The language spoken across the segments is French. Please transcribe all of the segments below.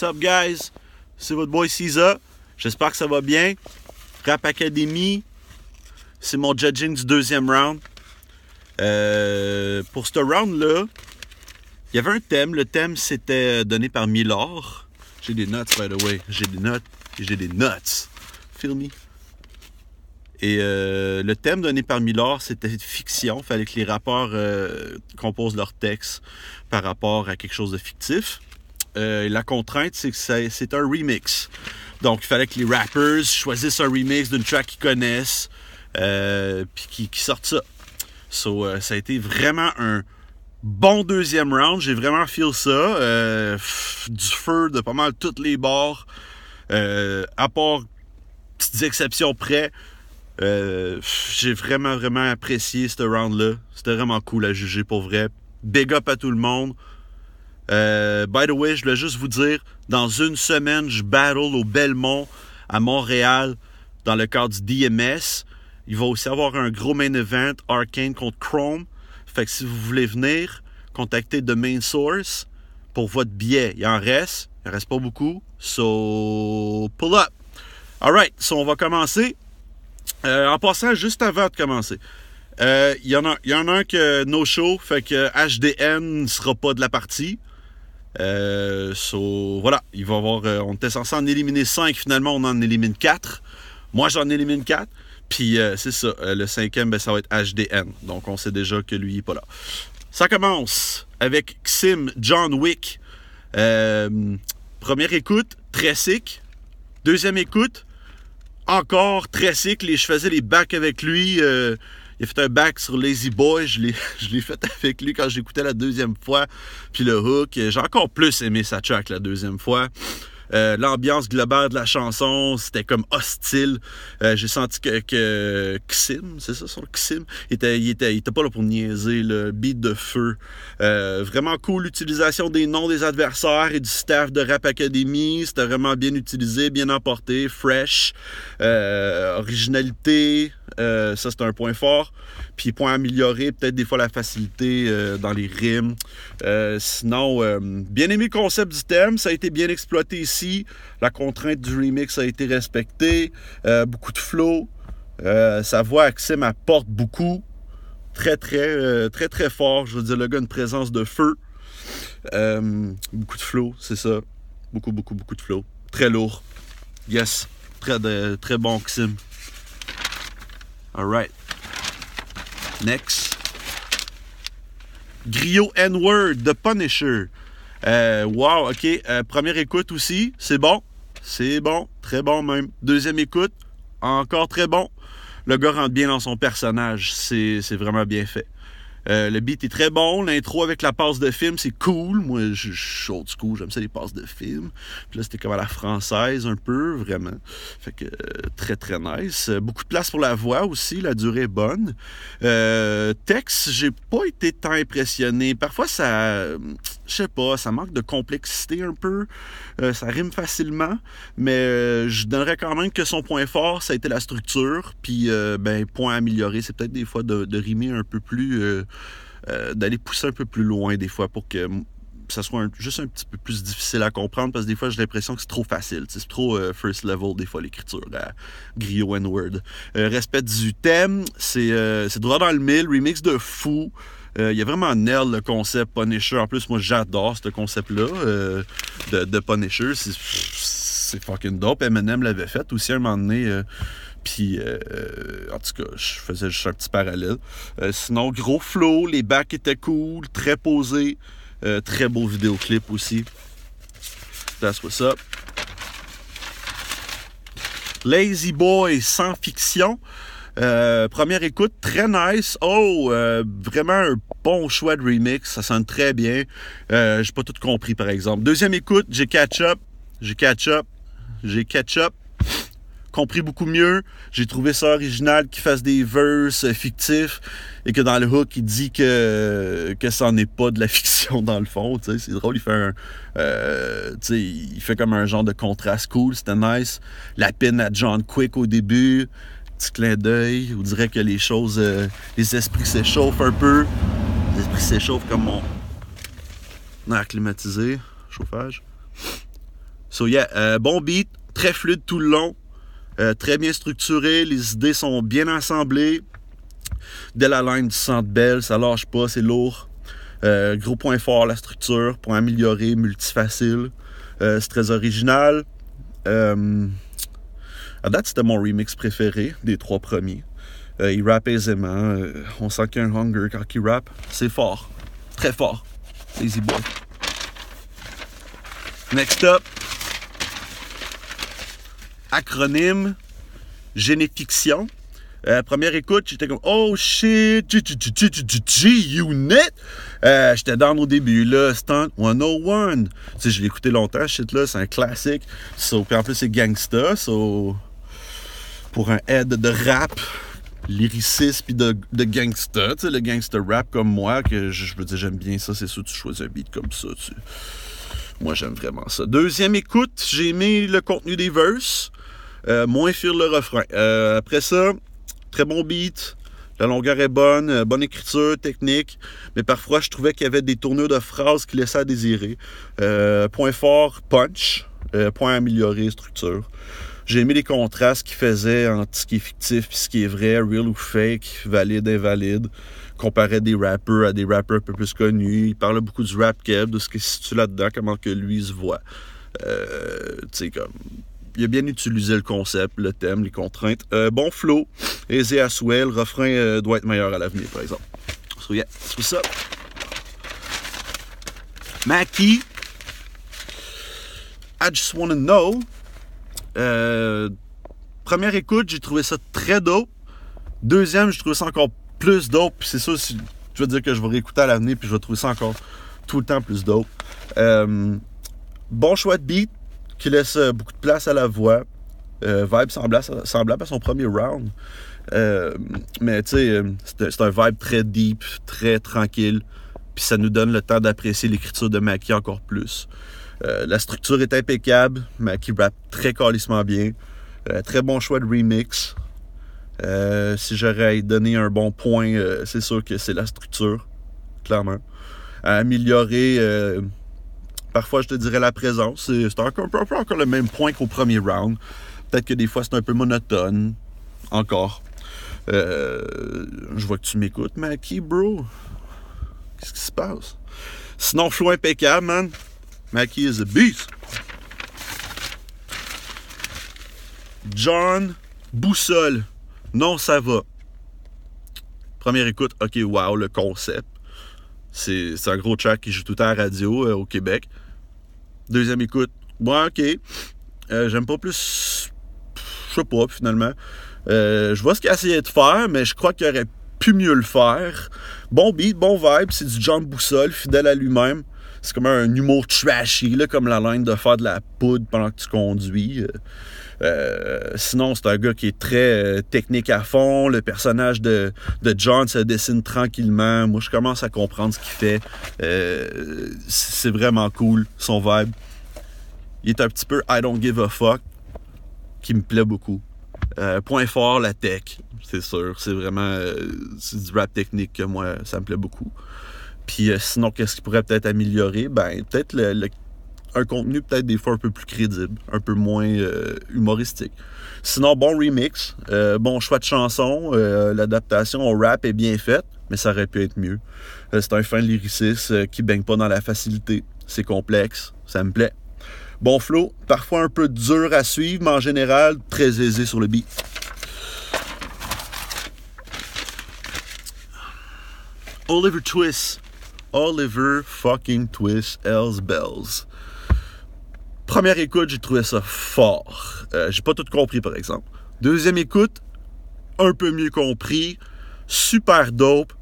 What's up, guys? C'est votre boy Cisa. J'espère que ça va bien. Rap Academy, c'est mon judging du deuxième round. Pour ce round-là, il y avait un thème. Le thème, c'était donné par Milord. J'ai des notes, by the way. J'ai des notes et j'ai des nuts. Feel me? Et le thème donné par Milord, c'était fiction. Il fallait que les rappeurs composent leur texte par rapport à quelque chose de fictif. La contrainte, c'est que c'est un remix. Donc, il fallait que les rappers choisissent un remix d'une track qu'ils connaissent puis qui sortent ça. So, ça a été vraiment un bon deuxième round. J'ai vraiment feel ça. Du feu de pas mal toutes les bords. À part petites exceptions près. J'ai vraiment apprécié ce round-là. C'était vraiment cool à juger pour vrai. Big up à tout le monde. By the way, je voulais juste vous dire, dans une semaine, je battle au Belmont à Montréal dans le cadre du DMS. Il va aussi avoir un gros main event, Arcane contre Chrome. Fait que si vous voulez venir, contactez The Main Source pour votre billet. Il en reste pas beaucoup. So, pull up. Alright, so on va commencer. En passant, juste avant de commencer, il y en a un que no show, fait que HDN ne sera pas de la partie. So, voilà, il va y avoir, on était censé en éliminer 5, finalement on en élimine 4. Moi j'en élimine 4. Puis c'est ça, le cinquième, ça va être HDN. Donc on sait déjà que lui il est pas là. Ça commence avec Xim John Wick. Première écoute, très sick. Deuxième écoute, encore très sick. Je faisais les backs avec lui. Il a fait un back sur Lazy Boy. Je l'ai fait avec lui quand j'écoutais la deuxième fois. Puis le hook, j'ai encore plus aimé sa track la deuxième fois. L'ambiance globale de la chanson, c'était comme hostile. J'ai senti que Xim, c'est ça son Xim, il était pas là pour niaiser, le beat de feu. Vraiment cool l'utilisation des noms des adversaires et du staff de Rap Academy. C'était vraiment bien utilisé, bien emporté, fresh. Originalité, ça c'est un point fort. Puis point amélioré, peut-être des fois la facilité dans les rimes. Sinon, bien aimé le concept du thème, ça a été bien exploité ici. La contrainte du remix a été respectée. Beaucoup de flow. Sa voix à Xim apporte beaucoup. Très fort. Je veux dire, le gars a une présence de feu. Beaucoup de flow, c'est ça. Beaucoup de flow. Très lourd. Yes. Très bon Xim. Alright. Next. Griot N-Word, The Punisher. Wow, ok. Première écoute aussi, c'est bon. C'est bon, très bon même. Deuxième écoute, encore très bon. Le gars rentre bien dans son personnage, c'est vraiment bien fait. Le beat est très bon. L'intro avec la passe de film, c'est cool. Moi, je suis old school, j'aime ça les passes de film. Puis là, c'était comme à la française un peu, vraiment. Fait que très nice. Beaucoup de place pour la voix aussi, la durée est bonne. Texte, j'ai pas été tant impressionné. Parfois, ça, je sais pas, ça manque de complexité un peu. Ça rime facilement. Mais je donnerais quand même que son point fort, ça a été la structure. Puis, point amélioré, c'est peut-être des fois de rimer un peu plus... d'aller pousser un peu plus loin des fois pour que ça soit juste un petit peu plus difficile à comprendre, parce que des fois j'ai l'impression que c'est trop facile, c'est trop first level des fois l'écriture à Griot N-Word. Respect du thème, c'est droit dans le mille, remix de fou. Il y a vraiment nail le concept Punisher. En plus, moi j'adore ce concept-là de Punisher. C'est fucking dope. Eminem l'avait fait aussi à un moment donné. Puis, en tout cas, je faisais juste un petit parallèle. Sinon, gros flow, les backs étaient cool, très posés. Très beau vidéoclip aussi. That's what's up. Lazy Boy, sans fiction. Première écoute, très nice. Vraiment un bon choix de remix. Ça sonne très bien. J'ai pas tout compris, par exemple. Deuxième écoute, j'ai catch up. Compris beaucoup mieux. J'ai trouvé ça original qu'il fasse des verses fictifs et que dans le hook, il dit que ça n'est pas de la fiction dans le fond. T'sais. C'est drôle, il fait il fait comme un genre de contraste cool, c'était nice. La pine à John Quick au début, petit clin d'œil. On dirait que les choses, les esprits s'échauffent un peu. Les esprits s'échauffent comme mon air climatisé, chauffage. So yeah, bon beat, très fluide tout le long, très bien structuré, les idées sont bien assemblées. Dès la line du centre belle, ça lâche pas, c'est lourd. Gros point fort, la structure, pour améliorer, multifacile. C'est très original. À date, c'était mon remix préféré des 3 premiers. Il rappe aisément. On sent qu'il y a un hunger quand il rappe. C'est fort. Très fort. Lazy Boy. Next up. Acronyme. Généfiction. Première écoute, j'étais comme oh shit, G-Unit. J'étais down au début, là, Stunt 101. Tu sais, je l'ai écouté longtemps, shit là, c'est un classique. So, puis en plus, c'est gangsta. So, pour un head de rap, lyriciste puis de gangsta, tu sais, le gangsta rap comme moi, que je veux dire, j'aime bien ça, c'est sûr, tu choisis un beat comme ça. Moi, j'aime vraiment ça. Deuxième écoute, j'ai aimé le contenu des verses, moins fuir le refrain. Après ça, très bon beat, la longueur est bonne, bonne écriture, technique, mais parfois je trouvais qu'il y avait des tournures de phrases qui laissaient à désirer. Point fort, punch, point amélioré, structure. J'ai aimé les contrastes qu'il faisait entre ce qui est fictif et ce qui est vrai, real ou fake, valide, invalide. Comparait des rappers à des rappers un peu plus connus. Il parlait beaucoup du rap keb, de ce qui se situe là-dedans, comment que lui se voit. Tu sais, comme... Il a bien utilisé le concept, le thème, les contraintes. Bon flow, aisé à souhait. Le refrain doit être meilleur à l'avenir, par exemple. So yeah, c'est ça. Mackie, I Just Wanna Know. Première écoute, j'ai trouvé ça très dope. Deuxième, j'ai trouvé ça encore plus dope. Puis c'est ça, je veux dire que je vais réécouter à l'avenir, puis je vais trouver ça encore tout le temps plus dope. Bon choix de beat, qui laisse beaucoup de place à la voix. Vibe semblable à son premier round. Mais tu sais, c'est un vibe très deep, très tranquille. Puis ça nous donne le temps d'apprécier l'écriture de Mackie encore plus. La structure est impeccable. Mackie rappe très calissement bien. Très bon choix de remix. Si j'aurais donné un bon point, c'est sûr que c'est la structure, clairement. À améliorer... Parfois, je te dirais la présence. C'est encore le même point qu'au premier round. Peut-être que des fois, c'est un peu monotone. Encore. Je vois que tu m'écoutes, Mackie, bro. Qu'est-ce qui se passe? Sinon, flow impeccable, man. Mackie is a beast. John Boussole. Non, ça va. Première écoute, ok, wow, le concept. C'est un gros track qui joue tout le temps à la radio au Québec. Deuxième écoute, ouais, ok. J'aime pas plus. Je sais pas, finalement. Je vois ce qu'il a essayé de faire, mais je crois qu'il aurait pu mieux le faire. Bon beat, bon vibe, c'est du John Boussole, fidèle à lui-même. C'est comme un humour trashy, là, comme la ligne de faire de la poudre pendant que tu conduis. Sinon, c'est un gars qui est très technique à fond. Le personnage de John se dessine tranquillement. Moi, je commence à comprendre ce qu'il fait. C'est vraiment cool, son vibe. Il est un petit peu I don't give a fuck, qui me plaît beaucoup. Point fort, la tech, c'est sûr. C'est vraiment c'est du rap technique que moi, ça me plaît beaucoup. Puis sinon, qu'est-ce qui pourrait peut-être améliorer? Ben, peut-être un contenu peut-être des fois un peu plus crédible, un peu moins humoristique. Sinon, bon remix, bon choix de chanson, l'adaptation au rap est bien faite, mais ça aurait pu être mieux. C'est un fin lyriciste qui baigne pas dans la facilité. C'est complexe, ça me plaît. Bon flow, parfois un peu dur à suivre, mais en général, très aisé sur le beat. Oliver Twist. Oliver fucking Twist, Hells Bells. Première écoute, j'ai trouvé ça fort. J'ai pas tout compris, par exemple. Deuxième écoute, un peu mieux compris. Super dope.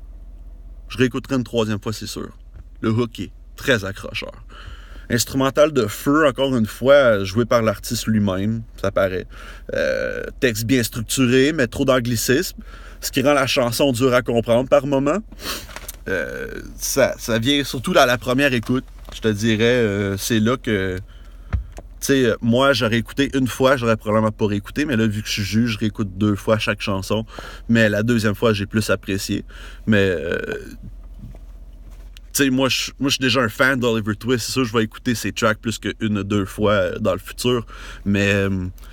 Je réécouterai une troisième fois, c'est sûr. Le hook est très accrocheur. Instrumental de feu, encore une fois, joué par l'artiste lui-même, ça paraît. Texte bien structuré, mais trop d'anglicisme, ce qui rend la chanson dure à comprendre par moment. Ça vient surtout dans la première écoute. Je te dirais, c'est là que... Tu sais, moi, j'aurais écouté une fois, j'aurais probablement pas réécouté, mais là, vu que je suis juge, je réécoute 2 fois chaque chanson. Mais la deuxième fois, j'ai plus apprécié. Mais Tu sais, moi, je suis déjà un fan d'Oliver Twist. C'est sûr, je vais écouter ses tracks plus qu'une ou deux fois dans le futur. Mais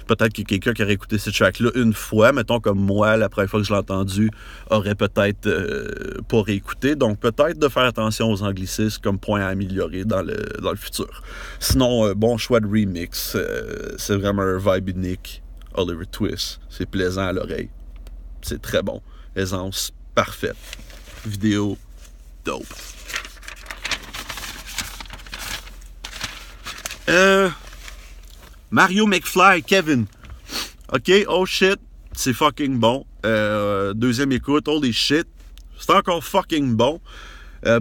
peut-être que quelqu'un qui aurait écouté ces tracks-là une fois, mettons comme moi, la première fois que je l'ai entendu, aurait peut-être pas réécouté. Donc, peut-être de faire attention aux anglicismes comme point à améliorer dans le futur. Sinon, bon choix de remix. C'est vraiment un vibe unique. Oliver Twist. C'est plaisant à l'oreille. C'est très bon. Aisance parfaite. Vidéo dope. Mario McFly, Kevin. Ok, oh shit, c'est fucking bon. Deuxième écoute, holy shit, c'est encore fucking bon.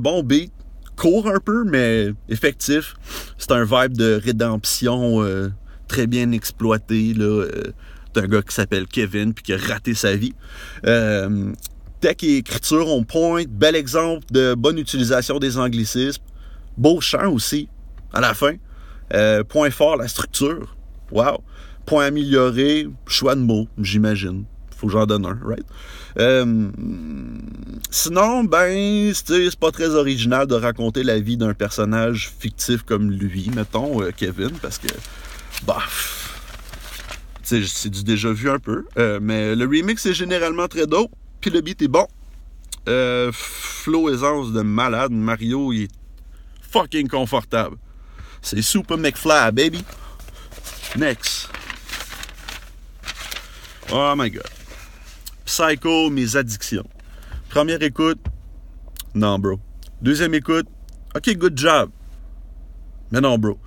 Bon beat, court un peu, mais effectif. C'est un vibe de rédemption très bien exploité, là. D'un gars qui s'appelle Kevin, puis qui a raté sa vie. Tech et écriture on point, bel exemple de bonne utilisation des anglicismes. Beau chant aussi, à la fin. Point fort, la structure. Wow. Point amélioré, choix de mots, j'imagine. Faut que j'en donne un, right? Sinon, ben, c'est pas très original de raconter la vie d'un personnage fictif comme lui, mettons, Kevin, parce que, bah, c'est du déjà vu un peu. Mais le remix est généralement très dope, puis le beat est bon. Flow aisance de malade. Mario, il est fucking confortable. C'est Super McFly, baby. Next. Oh my God. Psycho, mes addictions. Première écoute, non, bro. Deuxième écoute, ok, good job. Mais non, bro.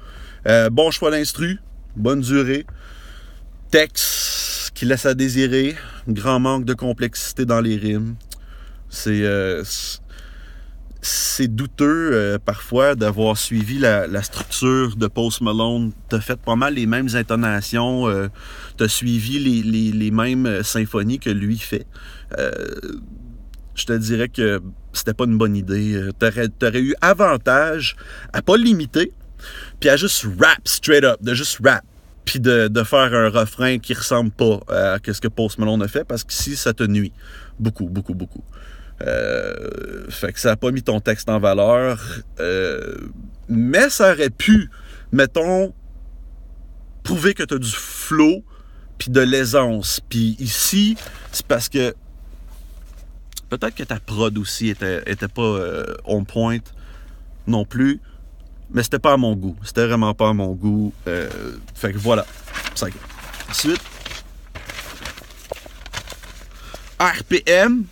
Bon choix d'instru, bonne durée. Texte qui laisse à désirer. Grand manque de complexité dans les rimes. C'est douteux parfois d'avoir suivi la structure de Post Malone. T'as fait pas mal les mêmes intonations, t'as suivi les mêmes symphonies que lui fait. Je te dirais que c'était pas une bonne idée. T'aurais eu avantage à pas limiter, puis à juste rap straight up, de juste rap, puis de faire un refrain qui ressemble pas à ce que Post Malone a fait, parce que si ça te nuit. Beaucoup, beaucoup, beaucoup. Fait que ça n'a pas mis ton texte en valeur, mais ça aurait pu, mettons, prouver que tu as du flow puis de l'aisance. Puis ici, c'est parce que peut-être que ta prod aussi était pas on point non plus, mais c'était pas à mon goût. C'était vraiment pas à mon goût. Fait que voilà. Ensuite, RPM.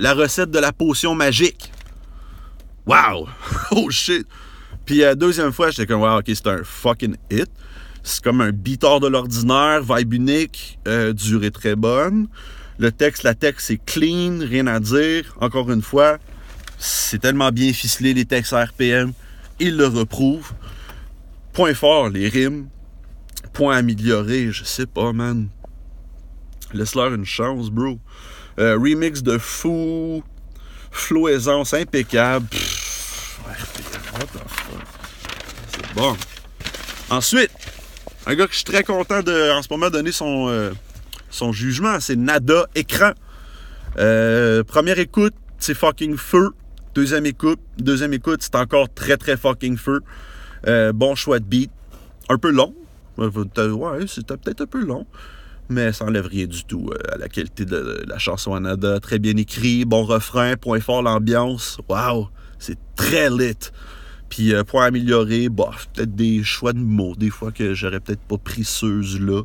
La recette de la potion magique. Wow! Oh shit! Puis deuxième fois, j'étais comme, wow, ok, c'est un fucking hit. C'est comme un beat hors de l'ordinaire, vibe unique, durée très bonne. La texte, c'est clean, rien à dire. Encore une fois, c'est tellement bien ficelé, les textes RPM. Il le reprouve. Point fort, les rimes. Point amélioré, je sais pas, man. Laisse-leur une chance, bro. Remix de fou. Flow aisance impeccable. What the fuck? C'est bon. Ensuite, un gars que je suis très content de, en ce moment, donner son jugement, c'est Nada Écran. Première écoute, c'est fucking feu. Deuxième écoute, c'est encore très très fucking feu. Bon choix de beat. Un peu long. Ouais, c'était peut-être un peu long. Mais ça n'enlève rien du tout à la qualité de la chanson à Nada. Très bien écrit, bon refrain, point fort, l'ambiance. Wow, c'est très lit. Puis point amélioré, peut-être des choix de mots, des fois que j'aurais peut-être pas pris ceux-là.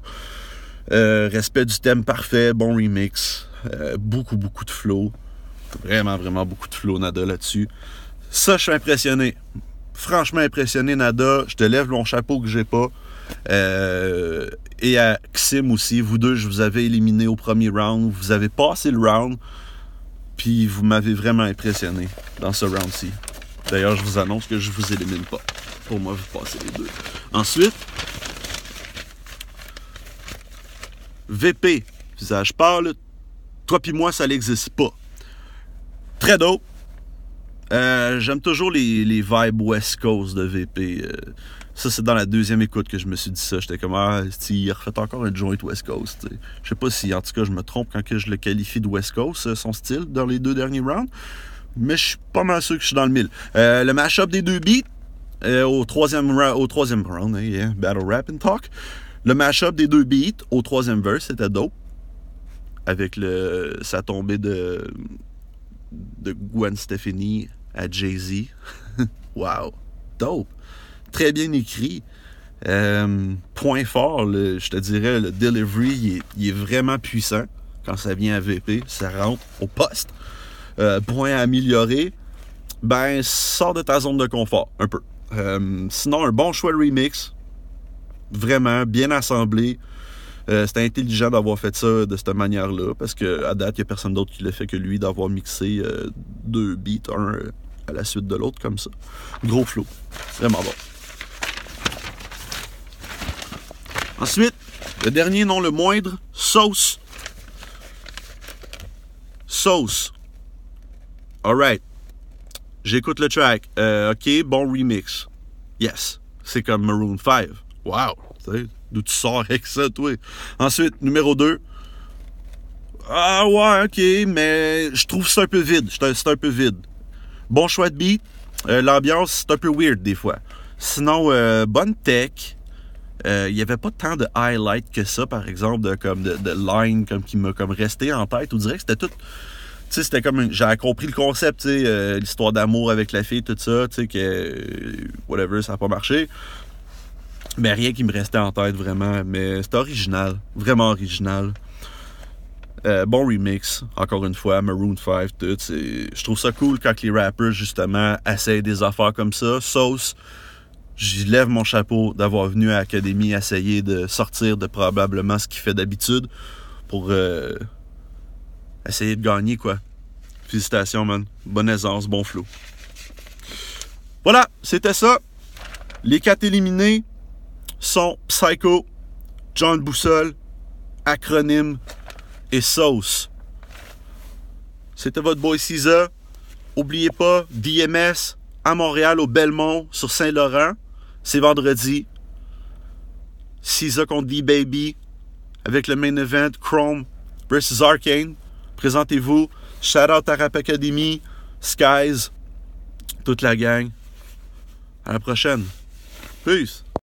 Respect du thème parfait, bon remix. Beaucoup de flow. Vraiment beaucoup de flow, Nada, là-dessus. Ça, je suis impressionné. Franchement impressionné, Nada. Je te lève mon chapeau que j'ai pas. Et à Xim aussi, vous deux, je vous avais éliminé au premier round, vous avez passé le round, puis vous m'avez vraiment impressionné dans ce round-ci. D'ailleurs, je vous annonce que je vous élimine pas. Pour moi, vous passez les deux. Ensuite, VP, visage pâle, toi puis moi, ça n'existe pas. Très dope. J'aime toujours les vibes West Coast de VP. Ça, c'est dans la deuxième écoute que je me suis dit ça. J'étais comme, il a refait encore un joint West Coast. T'sais. Je sais pas si, en tout cas, je me trompe quand que je le qualifie de West Coast, son style, dans les deux derniers rounds. mais je suis pas mal sûr que je suis dans le mille. Le mash-up des deux beats, au troisième round, yeah, Battle Rap and Talk. Le mash-up des deux beats au troisième verse, c'était dope. Avec sa tombée de Gwen Stefani à Jay-Z. Wow, dope. Très bien écrit. Point fort, je te dirais, le delivery, il est vraiment puissant. Quand ça vient à VP, ça rentre au poste. Point à améliorer, ben, sors de ta zone de confort, un peu. Sinon, un bon choix de remix. Vraiment, bien assemblé. C'était intelligent d'avoir fait ça de cette manière-là, parce qu'à date, il n'y a personne d'autre qui l'a fait que lui, d'avoir mixé deux beats, un à la suite de l'autre, comme ça. Gros flow. Vraiment bon. Ensuite, le dernier, non le moindre, Sauce. Sauce. Alright. J'écoute le track. OK, bon remix. Yes. C'est comme Maroon 5. Wow. D'où tu sors avec ça, toi? Ensuite, numéro 2. Ah ouais, OK, mais je trouve ça un peu vide. C'est un peu vide. Bon choix de beat. L'ambiance, c'est un peu weird des fois. Sinon, bonne tech. Il n'y avait pas tant de highlights que ça, par exemple, de line qui m'a comme resté en tête. On dirait que c'était tout... Tu sais, c'était comme... J'avais compris le concept, tu sais, l'histoire d'amour avec la fille, tout ça, tu sais, que... whatever, ça n'a pas marché. Mais rien qui me restait en tête, vraiment. Mais c'était original. Vraiment original. Bon remix, encore une fois, Maroon 5, tout. Je trouve ça cool quand les rappers, justement, essayent des affaires comme ça. Sauce... J'y lève mon chapeau d'avoir venu à l'Académie essayer de sortir de probablement ce qu'il fait d'habitude pour essayer de gagner, quoi. Félicitations, man. Bonne aisance, bon flow. Voilà, c'était ça. Les 4 éliminés sont Psycho, John Boussole, Acronyme et Sauce. C'était votre boy Cisa. Oubliez pas, DMS à Montréal, au Belmont, sur Saint-Laurent. C'est vendredi. Cisa contre D-Baby. Avec le main event, Chrome vs Arcane. Présentez-vous. Shout out à Rap Academy, Skies, toute la gang. À la prochaine. Peace.